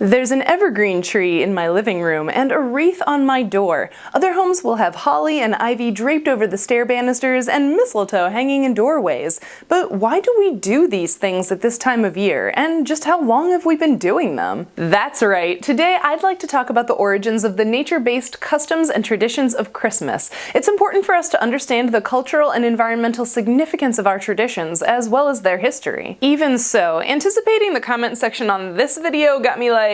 There's an evergreen tree in my living room and a wreath on my door. Other homes will have holly and ivy draped over the stair banisters and mistletoe hanging in doorways. But why do we do these things at this time of year, and just how long have we been doing them? That's right, today I'd like to talk about the origins of the nature-based customs and traditions of Christmas. It's important for us to understand the cultural and environmental significance of our traditions, as well as their history. Even so, anticipating the comment section on this video got me like,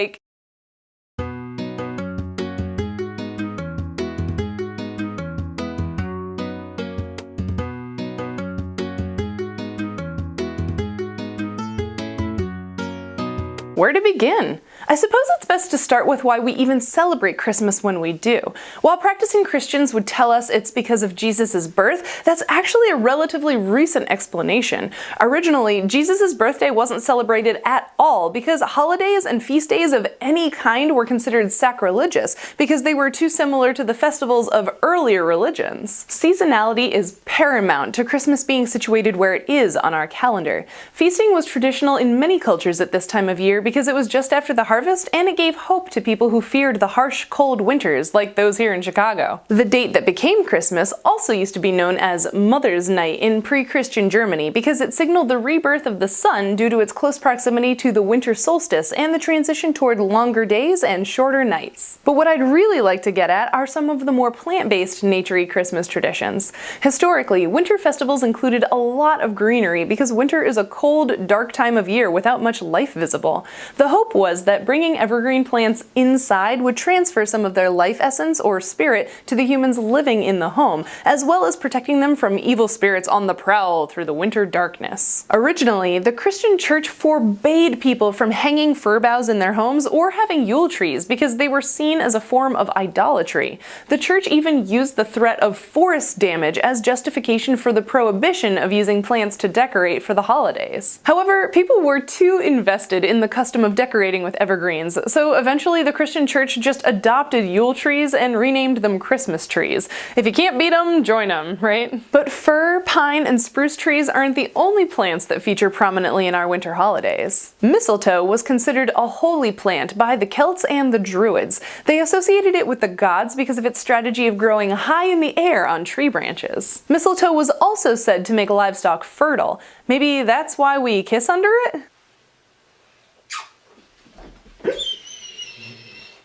where to begin? I suppose it's best to start with why we even celebrate Christmas when we do. While practicing Christians would tell us it's because of Jesus' birth, that's actually a relatively recent explanation. Originally, Jesus' birthday wasn't celebrated at all because holidays and feast days of any kind were considered sacrilegious because they were too similar to the festivals of earlier religions. Seasonality is paramount to Christmas being situated where it is on our calendar. Feasting was traditional in many cultures at this time of year because it was just after the harvest, and it gave hope to people who feared the harsh, cold winters like those here in Chicago. The date that became Christmas also used to be known as Mother's Night in pre-Christian Germany because it signaled the rebirth of the sun due to its close proximity to the winter solstice and the transition toward longer days and shorter nights. But what I'd really like to get at are some of the more plant-based nature-y Christmas traditions. Historically, winter festivals included a lot of greenery because winter is a cold, dark time of year without much life visible. The hope was that bringing evergreen plants inside would transfer some of their life essence or spirit to the humans living in the home, as well as protecting them from evil spirits on the prowl through the winter darkness. Originally, the Christian church forbade people from hanging fir boughs in their homes or having Yule trees because they were seen as a form of idolatry. The church even used the threat of forest damage as justification for the prohibition of using plants to decorate for the holidays. However, people were too invested in the custom of decorating with evergreens, so eventually the Christian church just adopted Yule trees and renamed them Christmas trees. If you can't beat them, join them, right? But fir, pine, and spruce trees aren't the only plants that feature prominently in our winter holidays. Mistletoe was considered a holy plant by the Celts and the Druids. They associated it with the gods because of its strategy of growing high in the air on tree branches. Mistletoe was also said to make livestock fertile. Maybe that's why we kiss under it?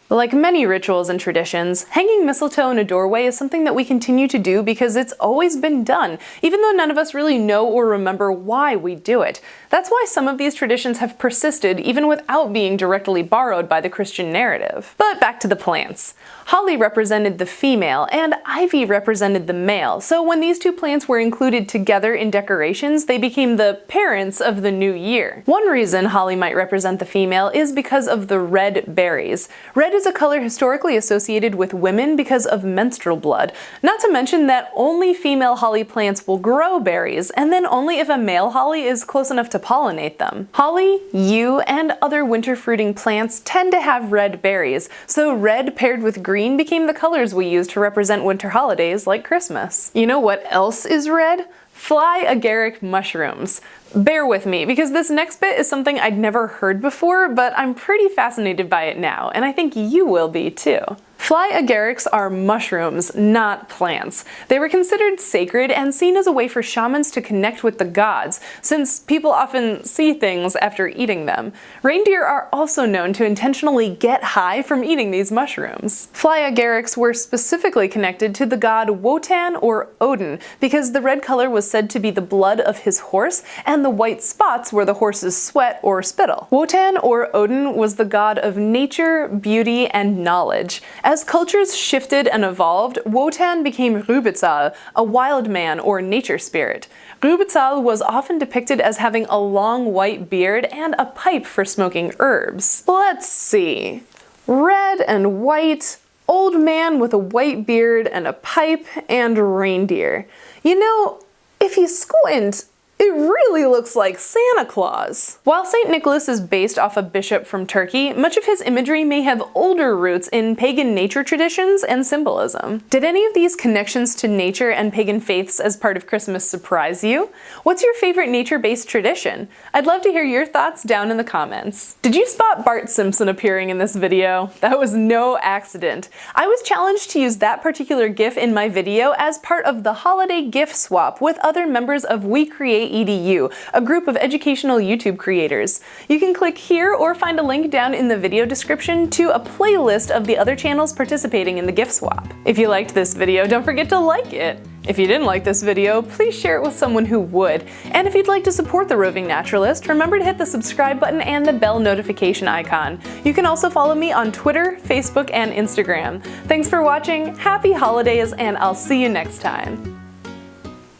Like many rituals and traditions, hanging mistletoe in a doorway is something that we continue to do because it's always been done, even though none of us really know or remember why we do it. That's why some of these traditions have persisted even without being directly borrowed by the Christian narrative. But back to the plants. Holly represented the female and ivy represented the male, so when these two plants were included together in decorations, they became the parents of the new year. One reason holly might represent the female is because of the red berries. Red is a color historically associated with women because of menstrual blood, not to mention that only female holly plants will grow berries, and then only if a male holly is close enough to pollinate them. Holly, yew, and other winter fruiting plants tend to have red berries, so red paired with green became the colors we use to represent winter holidays like Christmas. You know what else is red? Fly agaric mushrooms. Bear with me, because this next bit is something I'd never heard before, but I'm pretty fascinated by it now, and I think you will be too. Fly agarics are mushrooms, not plants. They were considered sacred and seen as a way for shamans to connect with the gods, since people often see things after eating them. Reindeer are also known to intentionally get high from eating these mushrooms. Fly agarics were specifically connected to the god Wotan or Odin, because the red color was said to be the blood of his horse, and the white spots were the horse's sweat or spittle. Wotan or Odin was the god of nature, beauty, and knowledge. As cultures shifted and evolved, Wotan became Rübezahl, a wild man or nature spirit. Rübezahl was often depicted as having a long white beard and a pipe for smoking herbs. Let's see. Red and white, old man with a white beard and a pipe, and reindeer. You know, if you squint, It really looks like Santa Claus. While St. Nicholas is based off a bishop from Turkey, much of his imagery may have older roots in pagan nature traditions and symbolism. Did any of these connections to nature and pagan faiths as part of Christmas surprise you? What's your favorite nature-based tradition? I'd love to hear your thoughts down in the comments. Did you spot Bart Simpson appearing in this video? That was no accident. I was challenged to use that particular GIF in my video as part of the holiday GIF swap with other members of We Create EDU, a group of educational YouTube creators. You can click here or find a link down in the video description to a playlist of the other channels participating in the GIF swap. If you liked this video, don't forget to like it. If you didn't like this video, please share it with someone who would. And if you'd like to support the Roving Naturalist, remember to hit the subscribe button and the bell notification icon. You can also follow me on Twitter, Facebook, and Instagram. Thanks for watching, happy holidays, and I'll see you next time.